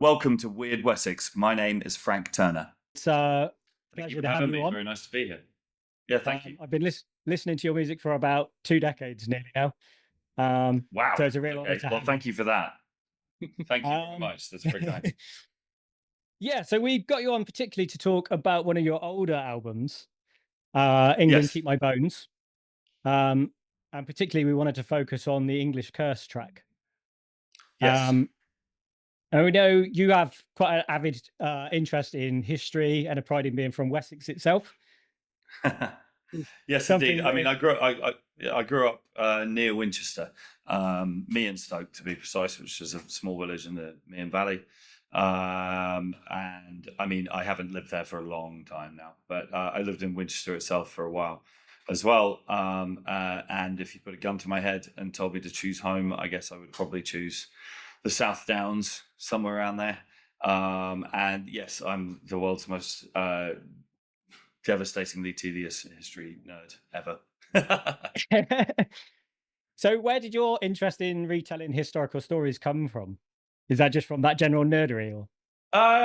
Welcome to Wyrd Wessex. My name is Frank Turner. It's a Thank you pleasure for to have having you me. on. Very nice to be here. Yeah, thank you. I've been listening to your music for about 2 decades nearly now. So Wow. it's a real honor Okay. to Well, have you. thank you for that. Thank you very Um, much. That's very kind. yeah, so we got you on particularly to talk about one of your older albums, England Yes. Keep My Bones. Um, and particularly we wanted to focus on the English Curse track. Yes. Um, and we know you have quite an avid interest in history and a pride in being from Wessex itself. Yes, indeed. Something I mean, that, I grew up near Winchester, Meehan Stoke to be precise, which is a small village in the Meehan Valley. And I mean, I haven't lived there for a long time now, but I lived in Winchester itself for a while as well. And if you put a gun to my head and told me to choose home, I guess I would probably choose the South Downs, somewhere around there. And yes, I'm the world's most devastatingly tedious history nerd ever. So where did your interest in retelling historical stories come from? Is that just from that general nerdery or?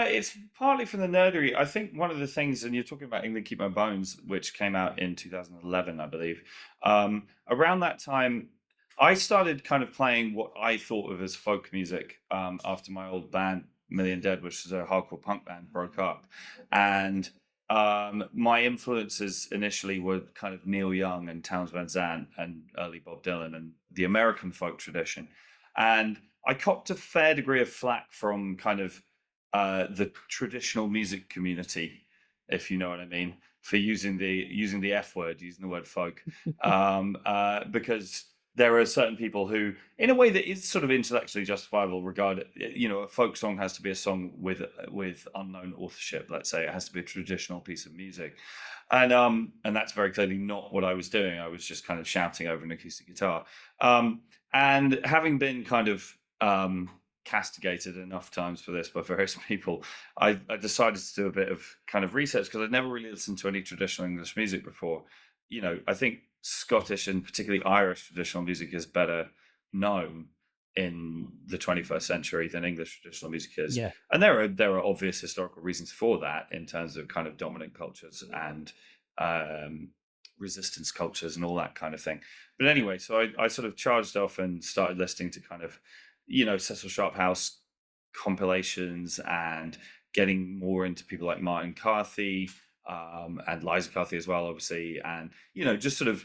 It's partly from the nerdery. I think one of the things, and you're talking about England Keep My Bones, which came out in 2011, I believe. Around that time, I started kind of playing what I thought of as folk music after my old band, Million Dead, which was a hardcore punk band, broke up. And my influences initially were kind of Neil Young and Townes Van Zandt and early Bob Dylan and the American folk tradition. And I copped a fair degree of flack from kind of the traditional music community, if you know what I mean, for using the F word, using the word folk, because there are certain people who, in a way that is sort of intellectually justifiable, regard it. You know, a folk song has to be a song with unknown authorship. Let's say it has to be a traditional piece of music, and that's very clearly not what I was doing. I was just kind of shouting over an acoustic guitar, and having been kind of castigated enough times for this by various people, I decided to do a bit of kind of research because I'd never really listened to any traditional English music before. You know, I think Scottish and particularly Irish traditional music is better known in the 21st century than English traditional music is. Yeah. And there are obvious historical reasons for that in terms of kind of dominant cultures and resistance cultures and all that kind of thing. But anyway, so I sort of charged off and started listening to kind of, you know, Cecil Sharp House compilations and getting more into people like Martin Carthy and Liza Carthy as well, obviously, and you know, just sort of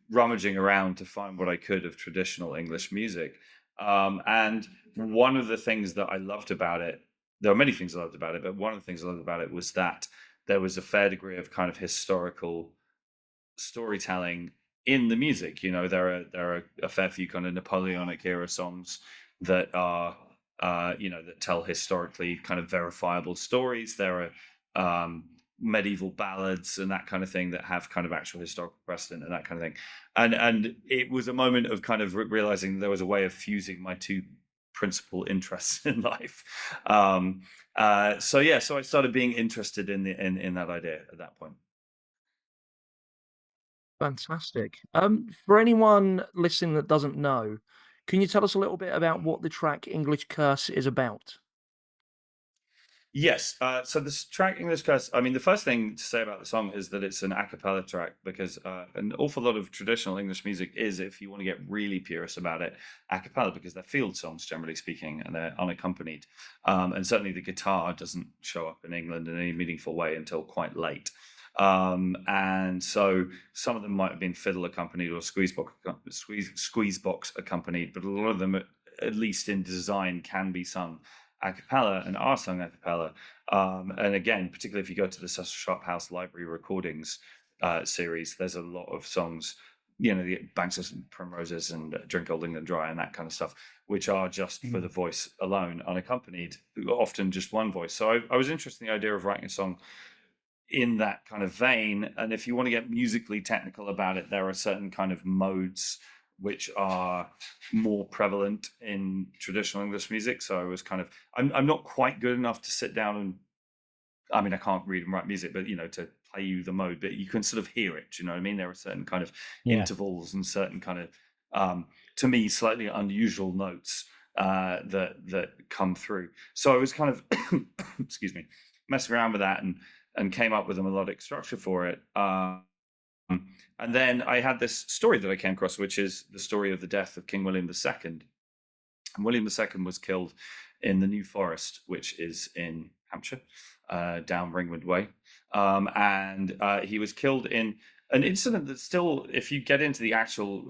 rummaging around to find what I could of traditional English music. And one of the things that I loved about it, there are many things I loved about it, but one of the things I loved about it was that there was a fair degree of kind of historical storytelling in the music. You know, there are a fair few kind of Napoleonic era songs that are you know, that tell historically kind of verifiable stories. There are medieval ballads and that kind of thing that have kind of actual historical precedent and that kind of thing. And it was a moment of kind of realizing there was a way of fusing my two principal interests in life. So yeah, so I started being interested in in that idea at that point. Fantastic. For anyone listening that doesn't know, can you tell us a little bit about what the track English Curse is about? Yes. So this track English Curse, I mean, the first thing to say about the song is that it's an a cappella track because an awful lot of traditional English music is, if you want to get really purist about it, a cappella because they're field songs, generally speaking, and they're unaccompanied. And certainly the guitar doesn't show up in England in any meaningful way until quite late. And so some of them might have been fiddle accompanied or squeeze box accompanied, but a lot of them, at least in design, can be sung a cappella and are sung a cappella. And again, particularly if you go to the Cecil Sharp House Library recordings series, there's a lot of songs, you know, the Banks of Primroses and Drink Old England Dry and that kind of stuff, which are just for the voice alone, unaccompanied, often just one voice. So I was interested in the idea of writing a song in that kind of vein. And if you want to get musically technical about it, there are certain kind of modes which are more prevalent in traditional English music. So I was kind of, I'm not quite good enough to sit down and, I mean, I can't read and write music, but you know, to play you the mode, but you can sort of hear it. Do you know what I mean? There are certain kind of Yeah. intervals and certain kind of, to me, slightly unusual notes that come through. So I was kind of excuse me, messing around with that and came up with a melodic structure for it. And then I had this story that I came across, which is the story of the death of King William II. And William II was killed in the New Forest, which is in Hampshire, down Ringwood Way. And he was killed in an incident that still, if you get into the actual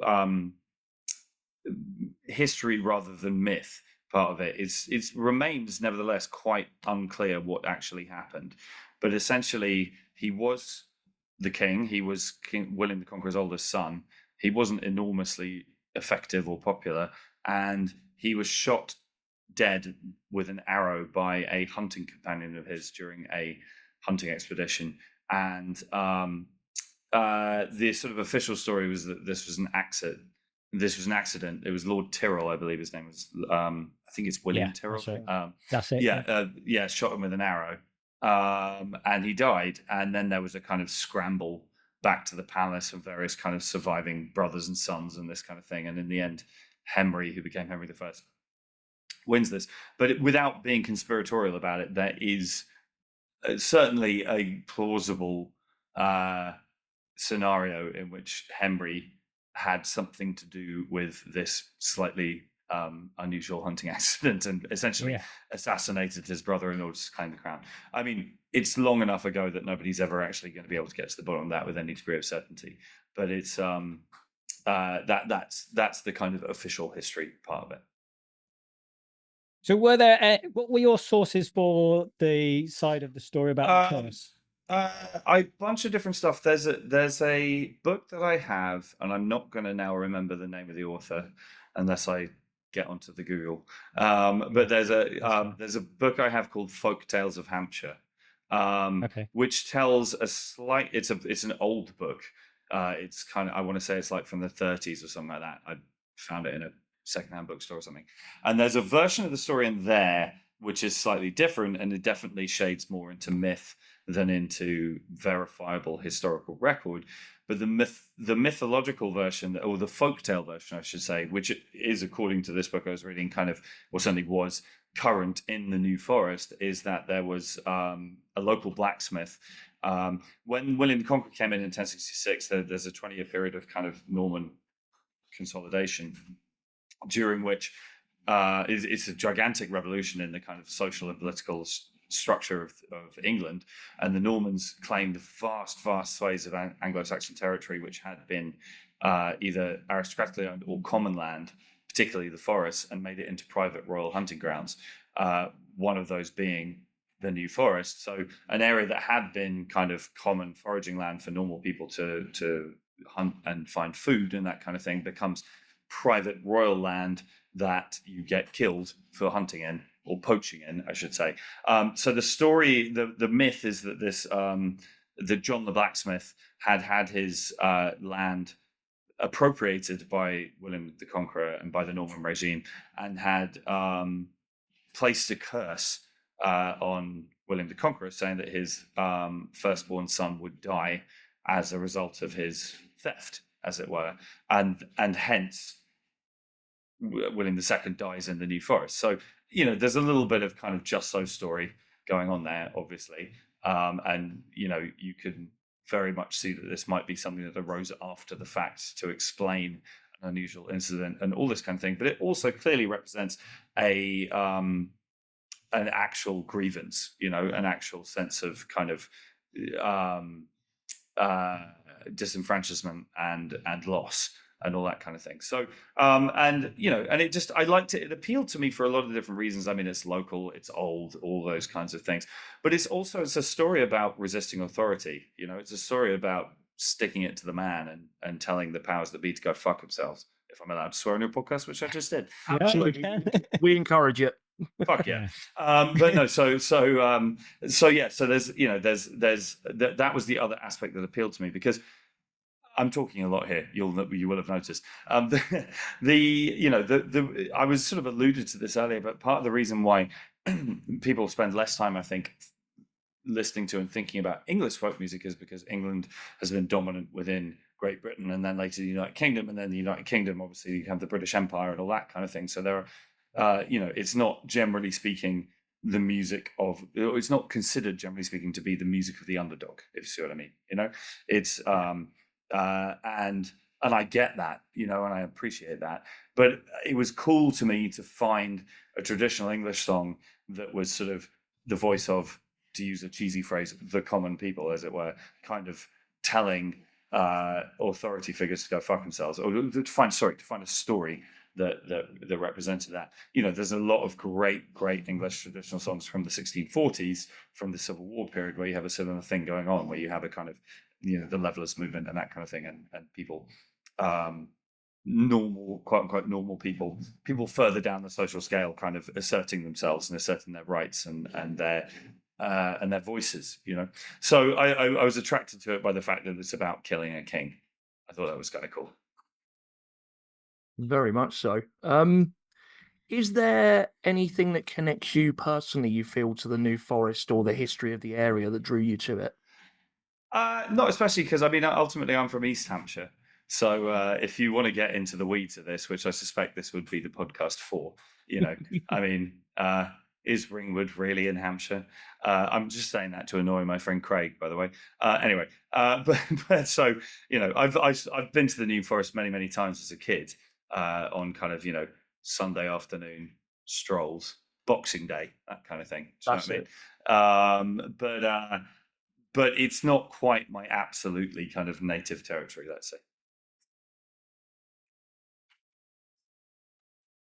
history rather than myth part of it, it remains nevertheless quite unclear what actually happened. But essentially, he was the king. He was King William the Conqueror's oldest son. He wasn't enormously effective or popular, and he was shot dead with an arrow by a hunting companion of his during a hunting expedition. And the sort of official story was that this was an accident. It was Lord Tyrrell, I believe his name was. I think it's William Tyrrell. That's it. Yeah, shot him with an arrow, and he died. And then there was a kind of scramble back to the palace of various kind of surviving brothers and sons and this kind of thing. And in the end, Henry, who became Henry I, wins this. But without being conspiratorial about it, there is certainly a plausible scenario in which Henry had something to do with this slightly unusual hunting accident and essentially assassinated his brother in order to claim the crown. I mean, it's long enough ago that nobody's ever actually going to be able to get to the bottom of that with any degree of certainty. But it's that's the kind of official history part of it. So what were your sources for the side of the story about the curse? A bunch of different stuff. There's a book that I have, and I'm not going to now remember the name of the author unless I get onto the Google. But there's a book I have called Folk Tales of Hampshire, which tells a slight. It's an old book. It's kind of, I want to say it's like from the 30s or something like that. I found it in a secondhand bookstore or something. And there's a version of the story in there which is slightly different, and it definitely shades more into myth than into verifiable historical record. But the mythological version, or the folktale version, I should say, which is, according to this book I was reading, kind of, or certainly was current in the New Forest, is that there was a local blacksmith. When William the Conqueror came in 1066, there's a 20-year period of kind of Norman consolidation, during which it's a gigantic revolution in the kind of social and political structure of England, and the Normans claimed vast swathes of Anglo-Saxon territory, which had been either aristocratically owned or common land, particularly the forests, and made it into private royal hunting grounds. One of those being the New Forest, so an area that had been kind of common foraging land for normal people to hunt and find food and that kind of thing becomes private royal land that you get killed for hunting in, or poaching in, I should say. So the story, the myth is that that John the blacksmith had his land appropriated by William the Conqueror and by the Norman regime, and had placed a curse on William the Conqueror, saying that his firstborn son would die as a result of his theft, as it were, and hence William II dies in the New Forest. So, there's a little bit of kind of just so story going on there, obviously. And, you can very much see that this might be something that arose after the fact to explain an unusual incident and all this kind of thing. But it also clearly represents an actual grievance, an actual sense of kind of disenfranchisement and loss and all that kind of thing. So, and it just, I liked it. It appealed to me for a lot of different reasons. I mean, it's local, it's old, all those kinds of things. But it's a story about resisting authority. It's a story about sticking it to the man and telling the powers that be to go fuck themselves. If I'm allowed to swear on your podcast, which I just did. Absolutely, we encourage it. Fuck yeah. But no, so yeah. So there's that was the other aspect that appealed to me, because I'm talking a lot here. You will have noticed. I was sort of alluded to this earlier, but part of the reason why people spend less time, I think, listening to and thinking about English folk music is because England has been dominant within Great Britain, and then later the United Kingdom, and then the United Kingdom, obviously, you have the British Empire and all that kind of thing. So there are it's not generally speaking the music of, it's not considered generally speaking to be the music of the underdog, if you see what I mean. It's and I get that, and I appreciate that. But it was cool to me to find a traditional English song that was sort of the voice of, to use a cheesy phrase, the common people, as it were, kind of telling authority figures to go fuck themselves, or to find a story that represented that. There's a lot of great English traditional songs from the 1640s, from the Civil War period, where you have a similar thing going on, where you have a kind of, the levelist movement and that kind of thing, and people, normal, quote unquote, normal people further down the social scale, kind of asserting themselves and asserting their rights and their voices. So I was attracted to it by the fact that it's about killing a king. I thought that was kind of cool. Very much so. Is there anything that connects you personally, you feel, to the New Forest or the history of the area that drew you to it? Not especially, because ultimately I'm from East Hampshire. So if you want to get into the weeds of this, which I suspect this would be the podcast for, is Ringwood really in Hampshire? I'm just saying that to annoy my friend Craig, by the way. Anyway, but so I've been to the New Forest many times as a kid, on kind of Sunday afternoon strolls, Boxing Day, that kind of thing. Do you know what I mean? But it's not quite my absolutely kind of native territory, let's say.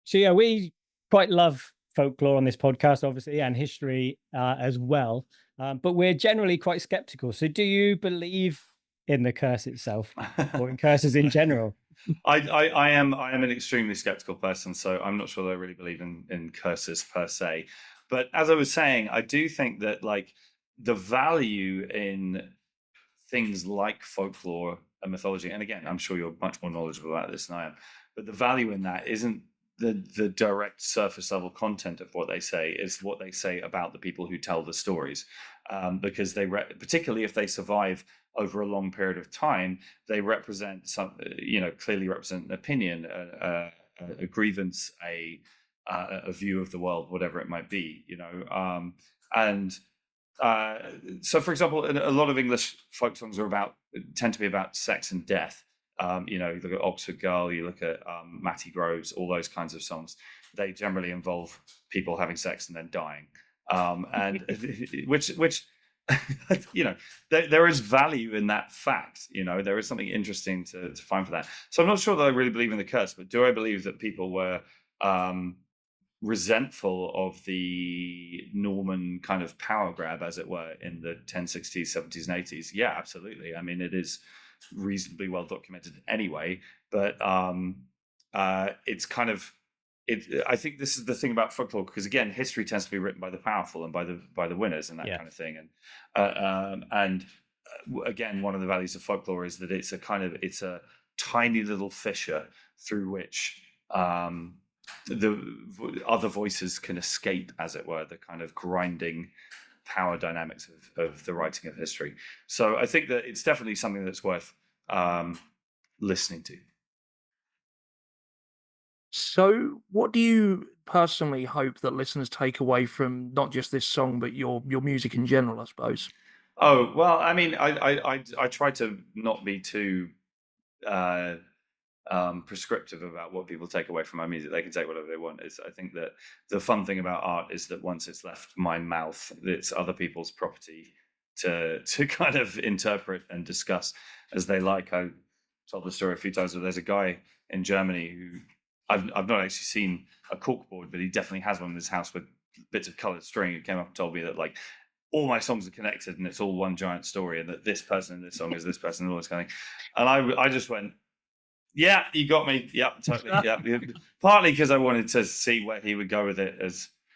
So yeah, we quite love folklore on this podcast, obviously, and history as well. But we're generally quite skeptical. So do you believe in the curse itself, or in curses in general? I am an extremely skeptical person, so I'm not sure that I really believe in curses per se. But as I was saying, I do think that, like, the value in things like folklore and mythology, and again, I'm sure you're much more knowledgeable about this than I am, but the value in that isn't the direct surface level content of what they say, is what they say about the people who tell the stories, because they particularly if they survive over a long period of time, they represent clearly represent an opinion, a grievance, a view of the world, whatever it might be, and so, for example, a lot of English folk songs tend to be about sex and death. You look at Oxford Girl, you look at Matty Groves, all those kinds of songs. They generally involve people having sex and then dying, and which there is value in that fact. There is something interesting to find for that. So I'm not sure that I really believe in the curse, but do I believe that people were resentful of the Norman kind of power grab, as it were, in the 1060s, 70s, and 80s? Yeah, absolutely. It is reasonably well documented anyway, but it's kind of I think this is the thing about folklore, because again, history tends to be written by the powerful and by the winners and that kind of thing. And again, one of the values of folklore is that it's a tiny little fissure through which the other voices can escape, as it were, the kind of grinding power dynamics of the writing of history. So I think that it's definitely something that's worth listening to. So what do you personally hope that listeners take away from not just this song, but your music in general, I suppose? Oh, well, I try to not be too prescriptive about what people take away from my music. They can take whatever they want. I think that the fun thing about art is that once it's left my mouth, it's other people's property to kind of interpret and discuss as they like. I told the story a few times, but there's a guy in Germany who I've not actually seen a corkboard, but he definitely has one in his house with bits of coloured string. He came up and told me that, like, all my songs are connected and it's all one giant story, and that this person in this song is this person and all this kind of thing. And I just went, yeah, you got me. Yeah, totally. Yeah. Partly because I wanted to see where he would go with it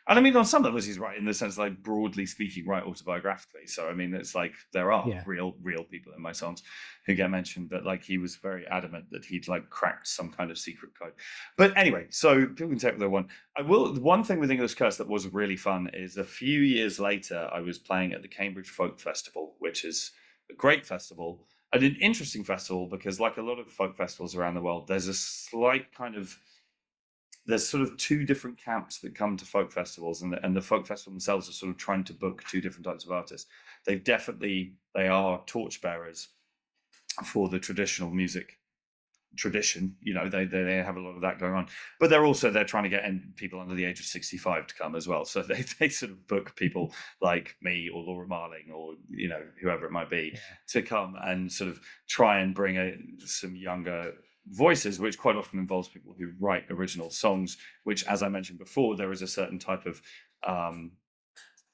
and on some levels he's right, in the sense, like, broadly speaking, right autobiographically. So it's like there are real people in my songs who get mentioned, but like he was very adamant that he'd like cracked some kind of secret code. But anyway, so people can take what they want. One thing with English Curse that was really fun is a few years later I was playing at the Cambridge Folk Festival, which is a great festival and an interesting festival, because like a lot of folk festivals around the world, there's there's sort of two different camps that come to folk festivals, and the folk festival themselves are sort of trying to book two different types of artists. They are torchbearers for the traditional music tradition. They have a lot of that going on, but they're trying to get people under the age of 65 to come as well. So they sort of book people like me or Laura Marling or whoever it might be to come and sort of try and bring some younger voices, which quite often involves people who write original songs, which, as I mentioned before, there is a certain type of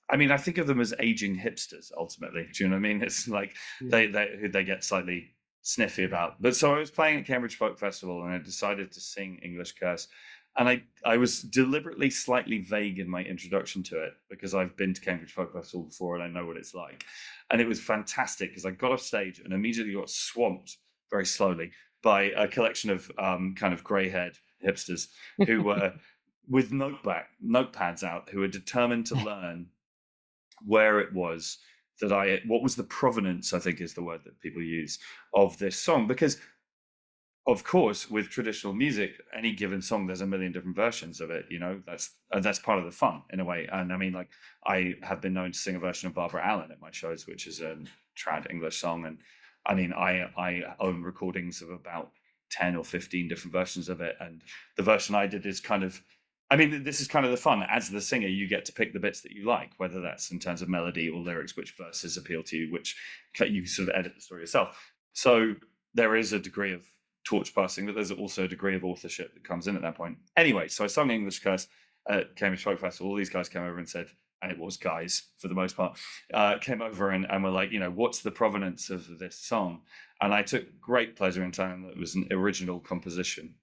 I think of them as aging hipsters ultimately. Do you know what I mean? It's like they get slightly sniffy about. But so I was playing at Cambridge Folk Festival and I decided to sing English Curse. And I was deliberately slightly vague in my introduction to it because I've been to Cambridge Folk Festival before and I know what it's like. And it was fantastic because I got off stage and immediately got swamped very slowly by a collection of kind of grey-haired hipsters who were with notepads out, who were determined to learn where it was that what was the provenance, I think is the word that people use, of this song. Because, of course, with traditional music, any given song, there's a million different versions of it. That's part of the fun in a way. And I mean, like, I have been known to sing a version of Barbara Allen at my shows, which is a trad English song. And I mean, I own recordings of about 10 or 15 different versions of it. And the version I did is kind of, this is kind of the fun. As the singer, you get to pick the bits that you like, whether that's in terms of melody or lyrics, which verses appeal to you, which you sort of edit the story yourself. So there is a degree of torch passing, but there's also a degree of authorship that comes in at that point. Anyway, so I sung English Curse at Cambridge Folk Festival. All these guys came over and said, and it was guys for the most part, came over and were like, what's the provenance of this song? And I took great pleasure in telling them that it was an original composition.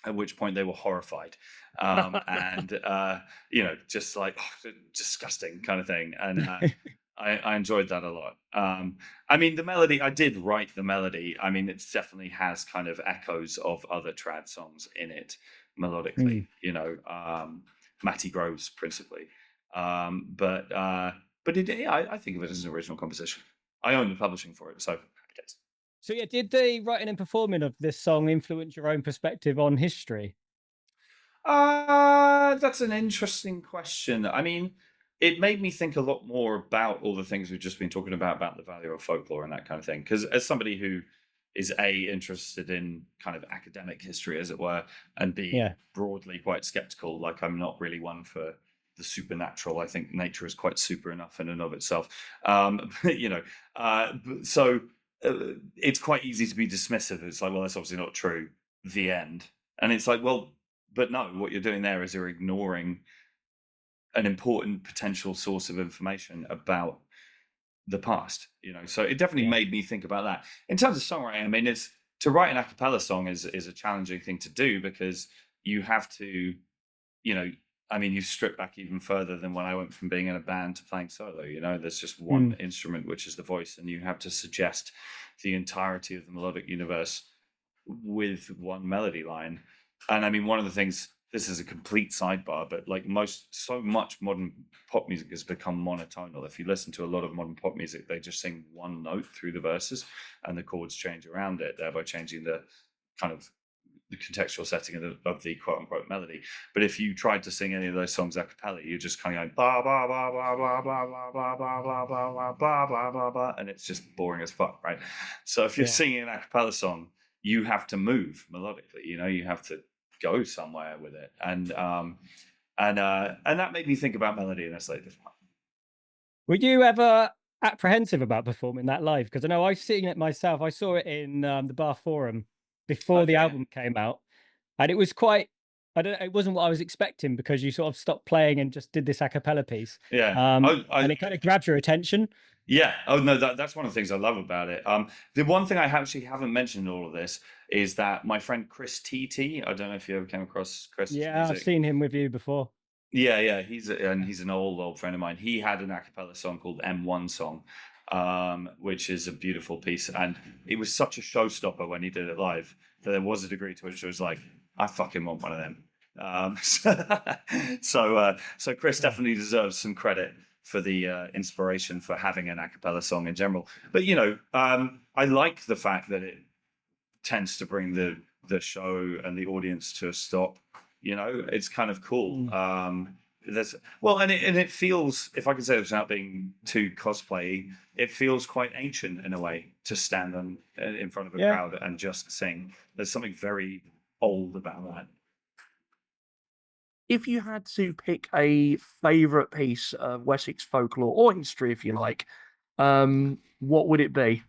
At which point they were horrified, and just like disgusting kind of thing. And I enjoyed that a lot. The melody, I did write the melody. It definitely has kind of echoes of other trad songs in it melodically. Matty Groves principally, but I think of it as an original composition. I own the publishing for it, so happy days. So yeah, did the writing and performing of this song influence your own perspective on history? That's an interesting question. It made me think a lot more about all the things we've just been talking about the value of folklore and that kind of thing. Because as somebody who is interested in kind of academic history, as it were, and B, broadly quite skeptical, like I'm not really one for the supernatural. I think nature is quite super enough in and of itself. So it's quite easy to be dismissive. It's like, well, that's obviously not true. The end. And it's like, well, but no, what you're doing there is you're ignoring an important potential source of information about the past. So it definitely made me think about that. In terms of songwriting, it's to write an a cappella song is a challenging thing to do because you have to, you strip back even further than when I went from being in a band to playing solo. There's just one instrument, which is the voice, and you have to suggest the entirety of the melodic universe with one melody line. And one of the things, this is a complete sidebar, but like so much modern pop music has become monotonal. If you listen to a lot of modern pop music, they just sing one note through the verses and the chords change around it, thereby changing the kind of the contextual setting of the quote unquote melody. But if you tried to sing any of those songs a cappella, you're just kind of going blah blah blah blah blah blah blah blah blah blah blah blah blah blah blah blah, and it's just boring as fuck, right? So if you're singing an a cappella song, you have to move melodically. You have to go somewhere with it, and that made me think about melody in a slightly different way. Were you ever apprehensive about performing that live? Because I know I've seen it myself. I saw it in the Bar Forum before the album came out, and it was quite, it wasn't what I was expecting because you sort of stopped playing and just did this a cappella piece. And it kind of grabbed your attention. Yeah. Oh no, that's one of the things I love about it. The one thing I actually haven't mentioned in all of this is that my friend Chris TT, I don't know if you ever came across Chris. Yeah, I've seen him with you before. Yeah. He's an old friend of mine. He had an a cappella song called M1 Song, which is a beautiful piece, and it was such a showstopper when he did it live that there was a degree to which it was like, I fucking want one of them. So Chris definitely deserves some credit for the inspiration for having an a cappella song in general. But I like the fact that it tends to bring the show and the audience to a stop You know, it's kind of cool. Mm. There's well, and it feels, if I can say this without being too cosplay, it feels quite ancient in a way to stand in front of a Yeah. crowd and just sing. There's something very old about that. If you had to pick a favorite piece of Wessex folklore or history, if you like, what would it be?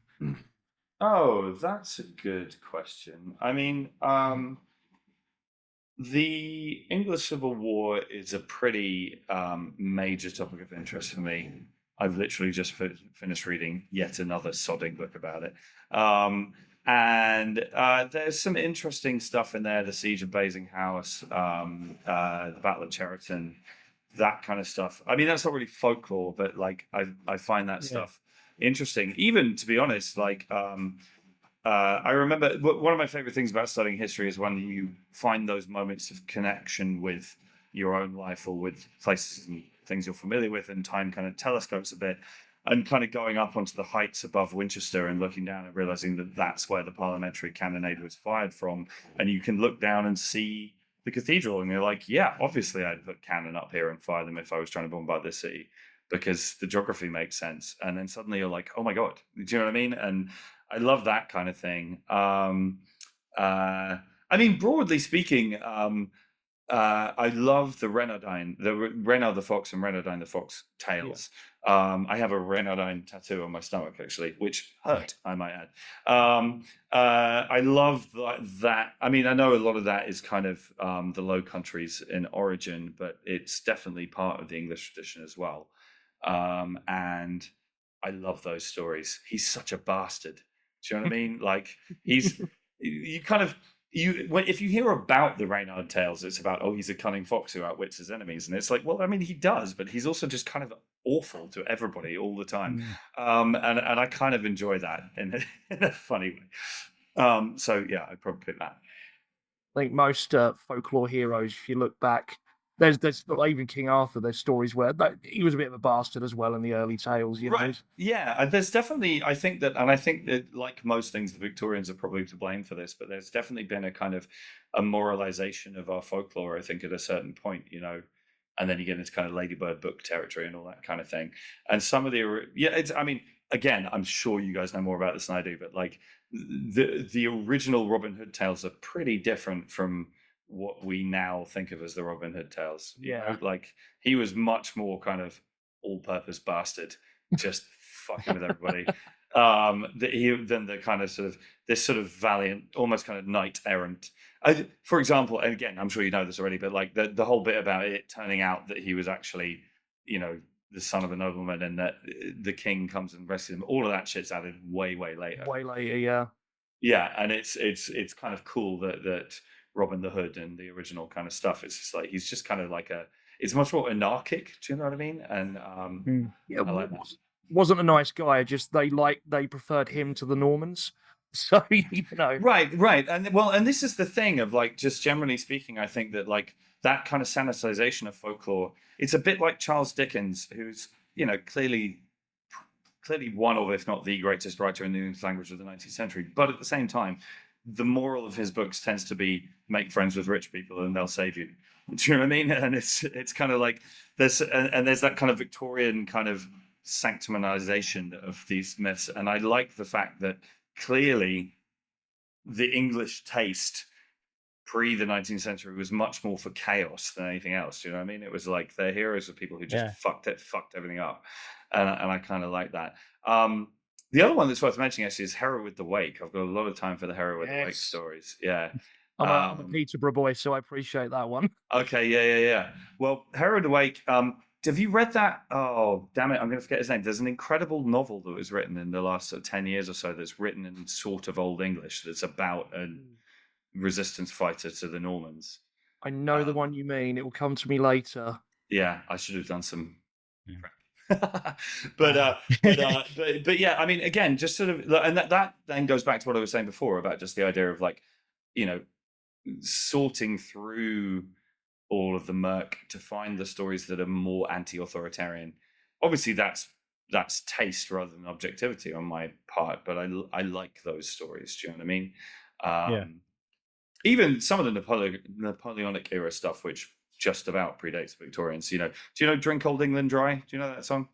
Oh, that's a good question. I mean, the English Civil War is a pretty major topic of interest for me. I've literally just finished reading yet another sodding book about it. And there's some interesting stuff in there: the Siege of Basinghouse, the Battle of Cheriton, that kind of stuff. I mean, that's not really folklore, but like I find that Yeah. stuff interesting. Even to be honest, like I remember one of my favorite things about studying history is when you find those moments of connection with your own life or with places and things you're familiar with, and time kind of telescopes a bit, and kind of going up onto the heights above Winchester and looking down and realizing that that's where the parliamentary cannonade was fired from. And you can look down and see the cathedral, and you're like, yeah, obviously I'd put cannon up here and fire them if I was trying to bombard this city, because the geography makes sense. And then suddenly you're like, oh my God, do you know what I mean? And I love that kind of thing. I mean, broadly speaking, I love the Renaudine, the Renaud the Fox and Renaudine the Fox tales. I have a Renaudine tattoo on my stomach, actually, which hurt, I might add. I love that. I mean, I know a lot of that is kind of the Low Countries in origin, but it's definitely part of the English tradition as well. And I love those stories. He's such a bastard. Do you know what I mean? Like he's you kind of if you hear about the Reynard tales, it's about, oh, he's a cunning fox who outwits his enemies, and it's like, well, I mean, he does, but he's also just kind of awful to everybody all the time. And I kind of enjoy that in a funny way. So yeah, I'd probably pick that. I think most folklore heroes, if you look back, there's even King Arthur. There's stories where he was a bit of a bastard as well in the early tales, you know. Right. Yeah. And there's definitely, I think that, like most things, the Victorians are probably to blame for this, but there's definitely been a kind of a moralization of our folklore, I think, at a certain point, you know, and then you get into kind of Ladybird book territory and all that kind of thing. And some of I mean, again, I'm sure you guys know more about this than I do, but like the original Robin Hood tales are pretty different from what we now think of as the Robin Hood tales. You know, like he was much more kind of all-purpose bastard, just fucking with everybody. Than the kind of sort of this sort of valiant, almost kind of knight errant. For example, and again, I'm sure you know this already, but like the whole bit about it turning out that he was actually, you know, the son of a nobleman, and that the king comes and rescues him. All of that shit's added way later. Way later, yeah. Yeah, and it's kind of cool that Robin the Hood and the original kind of stuff. It's just like he's just kind of like it's much more anarchic. Do you know what I mean? And yeah, I like that. Wasn't a nice guy. Just they preferred him to the Normans. So you know, right, and this is the thing of like, just generally speaking, I think that like that kind of sanitization of folklore. It's a bit like Charles Dickens, who's, you know, clearly one of, if not the greatest writer in the English language of the 19th century. But at the same time, the moral of his books tends to be make friends with rich people and they'll save you. Do you know what I mean? And it's kind of like there's that kind of Victorian kind of sanctimonization of these myths. And I like the fact that clearly the English taste pre the 19th century was much more for chaos than anything else. Do you know what I mean? It was like their heroes were people who just fucked everything up. And I kind of like that. The other one that's worth mentioning actually is Hereward the Wake. I've got a lot of time for the Hereward the Wake stories. Yeah. I'm a Peterborough boy, so I appreciate that one. Okay, yeah. Well, Hereward the Wake, have you read that? Oh, damn it, I'm going to forget his name. There's an incredible novel that was written in the last sort of 10 years or so that's written in sort of Old English that's about a resistance fighter to the Normans. I know the one you mean. It will come to me later. Yeah, I should have done some prep. but yeah, I mean, again, just sort of, and that then goes back to what I was saying before about just the idea of like, you know, sorting through all of the murk to find the stories that are more anti-authoritarian. Obviously, that's taste rather than objectivity on my part, but I like those stories. Do you know what I mean? even some of the Napoleonic era stuff, which just about predates Victorians. You know, do you know "Drink Old England Dry"? Do you know that song?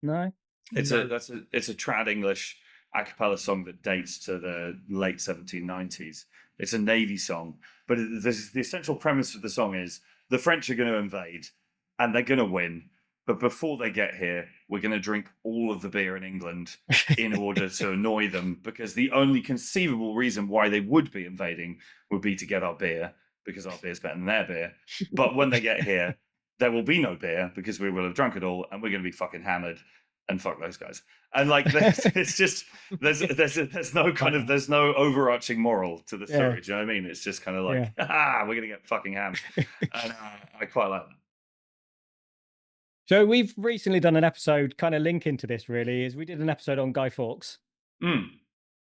No. It's No. a trad English a cappella song that dates to the late 1790s. It's a navy song, but the essential premise of the song is the French are going to invade and they're going to win. But before they get here, we're going to drink all of the beer in England in order to annoy them, because the only conceivable reason why they would be invading would be to get our beer, because our beer's better than their beer. But when they get here, there will be no beer because we will have drunk it all and we're going to be fucking hammered, and fuck those guys. And like, it's just there's no kind of there's no overarching moral to the story. Yeah. Do you know what I mean? It's just kind of like, Yeah. ah, we're gonna get fucking hammered, and I quite like that. So we've recently done an episode kind of linking to this, really, is we did an episode on Guy Fawkes. Mm.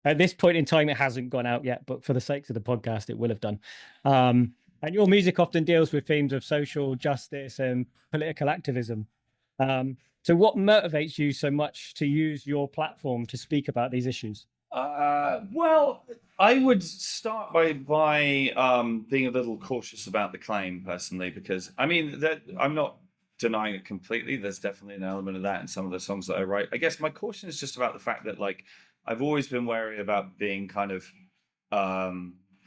At this point in time, it hasn't gone out yet, but for the sakes of the podcast, it will have done. And your music often deals with themes of social justice and political activism. So what motivates you so much to use your platform to speak about these issues? Well, I would start by being a little cautious about the claim personally, because I mean that I'm not denying it completely. There's definitely an element of that in some of the songs that I write. I guess my caution is just about the fact that, like, I've always been wary about being kind of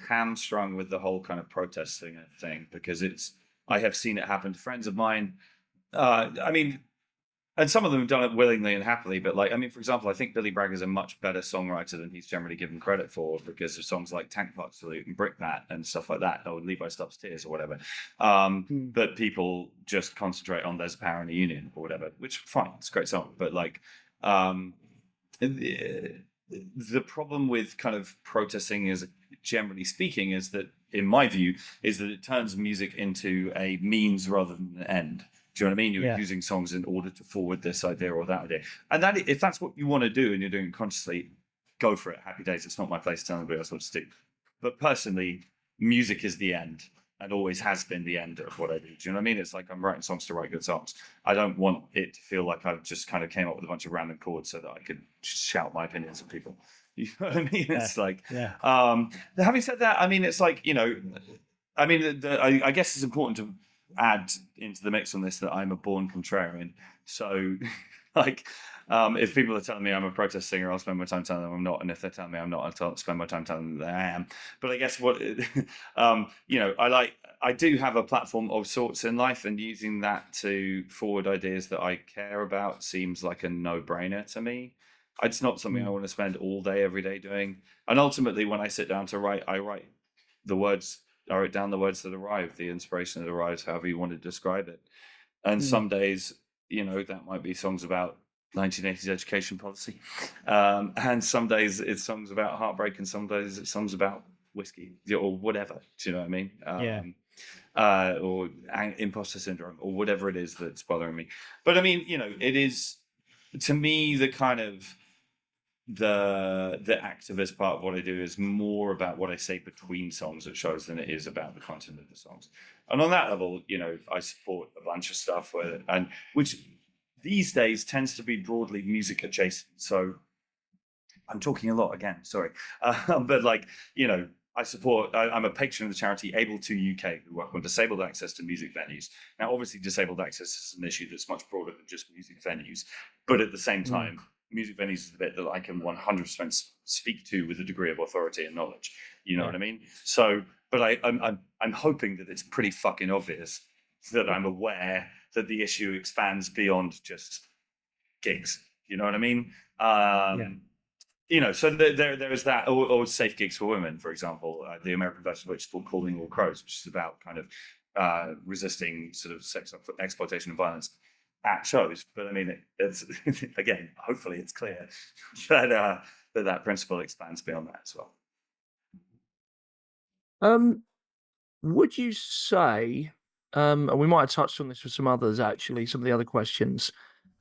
hamstrung with the whole kind of protesting thing, because I have seen it happen to friends of mine. I mean, and some of them have done it willingly and happily, but like, I mean, for example, I think Billy Bragg is a much better songwriter than he's generally given credit for, because of songs like Tank Park Salute and Brickbat and stuff like that, or Levi Stops Tears or whatever. But people just concentrate on There's a Power in the Union or whatever, which, fine, it's a great song. But like, the problem with kind of protesting, is generally speaking, is that, in my view, is that it turns music into a means rather than an end. Do you know what I mean? You're using songs in order to forward this idea or that idea. And that, if that's what you want to do and you're doing it consciously, go for it. Happy days. It's not my place to tell anybody else what to do. But personally, music is the end, and always has been the end of what I do. Do you know what I mean? It's like, I'm writing songs to write good songs. I don't want it to feel like I've just kind of came up with a bunch of random chords so that I could shout my opinions at people. You know what I mean? It's like, having said that, I mean, it's like, you know, I mean, I guess it's important to add into the mix on this that I'm a born contrarian. So, like, if people are telling me I'm a protest singer, I'll spend my time telling them I'm not. And if they're telling me I'm not, I'll spend my time telling them that I am. But I guess what, you know, I do have a platform of sorts in life, and using that to forward ideas that I care about seems like a no-brainer to me. It's not something I want to spend all day, every day doing. And ultimately, when I sit down to write, I write down the words that arrive, the inspiration that arrives, however you want to describe it. And some days, you know, that might be songs about 1980s education policy. And some days it's songs about heartbreak, and some days it's songs about whiskey or whatever. Do you know what I mean? Or imposter syndrome or whatever it is that's bothering me. But I mean, you know, it is, to me, the kind of the activist part of what I do is more about what I say between songs at shows than it is about the content of the songs. And on that level, you know, I support a bunch of stuff which these days tends to be broadly music adjacent. So I'm talking a lot again, sorry. But like, you know, I'm a patron of the charity Able to UK, who work on disabled access to music venues. Now, obviously, disabled access is an issue that's much broader than just music venues. But at the same time, music venues is the bit that I can 100% speak to with a degree of authority and knowledge. You know what I mean? So, but I'm hoping that it's pretty fucking obvious that I'm aware that the issue expands beyond just gigs. You know what I mean? You know, so there is that, or safe gigs for women, for example, the American version of which is called Calling All Crows, which is about kind of resisting sort of sex exploitation and violence at shows. But I mean, it's again, hopefully it's clear that that principle expands beyond that as well. Would you say, and we might have touched on this with some others, actually, some of the other questions,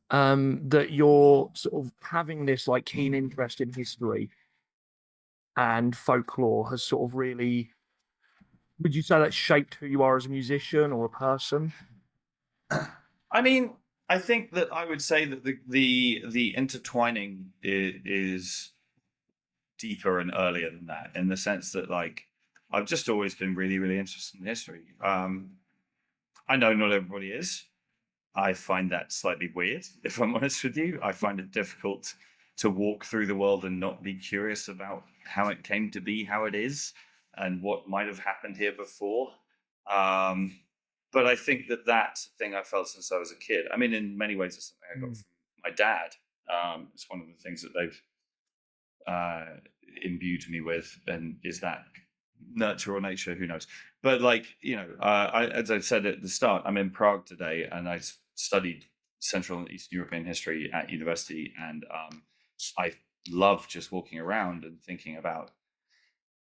that you're sort of having this like keen interest in history and folklore has sort of really, would you say that shaped who you are as a musician or a person? I mean, I think that I would say that the intertwining is deeper and earlier than that, in the sense that, like, I've just always been really, really interested in history. I know not everybody is. I find that slightly weird, if I'm honest with you. I find it difficult to walk through the world and not be curious about how it came to be how it is and what might have happened here before. But I think that that's a thing I felt since I was a kid. I mean, in many ways, it's something I got from my dad. It's one of the things that they've imbued me with, and is that nurture or nature, who knows. But like, you know, as I said at the start, I'm in Prague today, and I studied Central and Eastern European history at university, and I love just walking around and thinking about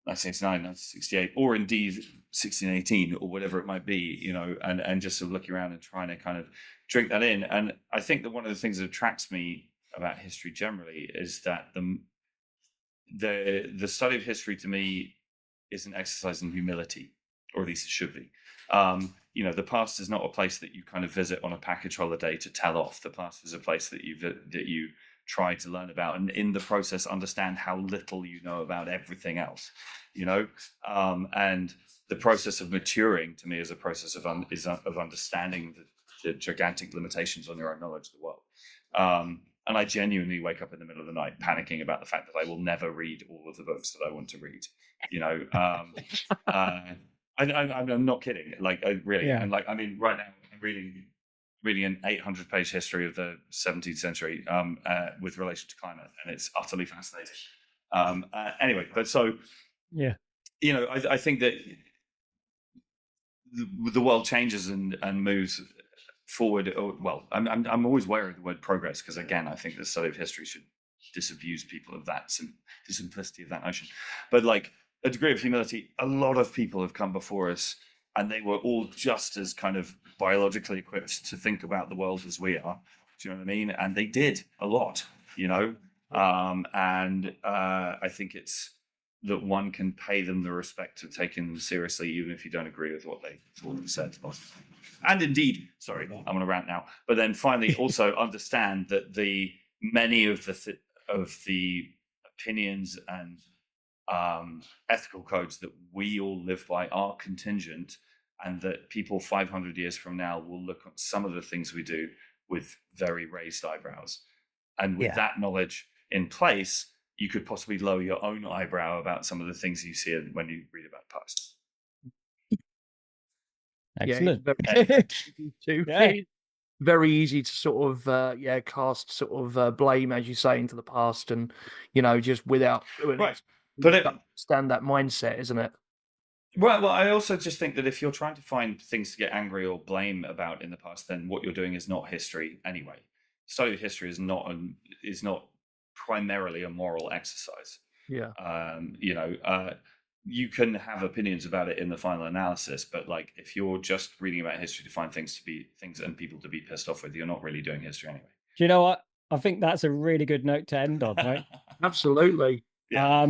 1969, 1968, or indeed 1618, or whatever it might be, you know, and just sort of looking around and trying to kind of drink that in. And I think that one of the things that attracts me about history generally is that the study of history to me is an exercise in humility, or at least it should be. You know, the past is not a place that you kind of visit on a package holiday to tell off. The past is a place that you try to learn about, and in the process understand how little you know about everything else, you know. And the process of maturing to me is a process of understanding the gigantic limitations on your own knowledge of the world. And I genuinely wake up in the middle of the night panicking about the fact that I will never read all of the books that I want to read, you know. I'm not kidding, like, I really am. Like, I mean, right now I'm reading an 800-page history of the 17th century with relation to climate, and it's utterly fascinating. Anyway, but so, yeah, you know, I think that the world changes and moves forward. Well, I'm always wary of the word progress, because again, I think the study of history should disabuse people of that, the simplicity of that notion. But like, a degree of humility, a lot of people have come before us, and they were all just as kind of biologically equipped to think about the world as we are. Do you know what I mean? And they did a lot, you know. And I think it's that one can pay them the respect of taking them seriously, even if you don't agree with what they thought and said. And indeed, sorry, I'm going to rant now. But then finally, also understand that many of the opinions and ethical codes that we all live by are contingent, and that people 500 years from now will look at some of the things we do with very raised eyebrows. And with that knowledge in place, you could possibly lower your own eyebrow about some of the things you see when you read about the past. Excellent. Very easy to sort of cast sort of blame, as you say, into the past, and, you know, just without right. But understand that mindset, isn't it? Well, I also just think that if you're trying to find things to get angry or blame about in the past, then what you're doing is not history anyway. Study of history is not primarily a moral exercise. Yeah. You know, you can have opinions about it in the final analysis, but like, if you're just reading about history to find things and people to be pissed off with, you're not really doing history anyway. Do you know what? I think that's a really good note to end on, right? Absolutely. Yeah.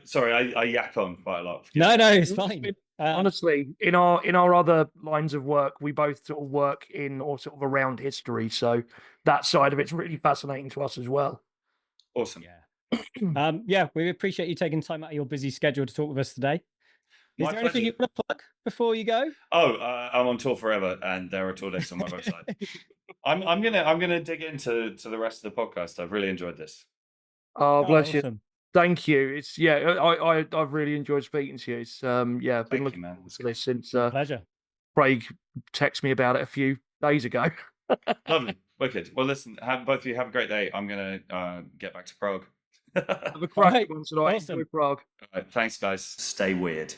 Sorry, I yak on quite a lot. No, it's fine. Honestly, in our other lines of work, we both sort of work in or sort of around history, so that side of it's really fascinating to us as well. Awesome. Yeah. We appreciate you taking time out of your busy schedule to talk with us today. Is there anything you want to plug before you go? I'm on tour forever, and there are tour dates on my website. I'm gonna dig into the rest of the podcast. I've really enjoyed this. Oh, bless you. Thank you. It's I've really enjoyed speaking to you. It's been looking forward to this since pleasure. Craig texted me about it a few days ago. Lovely, wicked. Well, listen, both of you have a great day. I'm gonna get back to Prague. Have a crack one tonight. Awesome. Prague. All right, thanks, guys. Stay weird.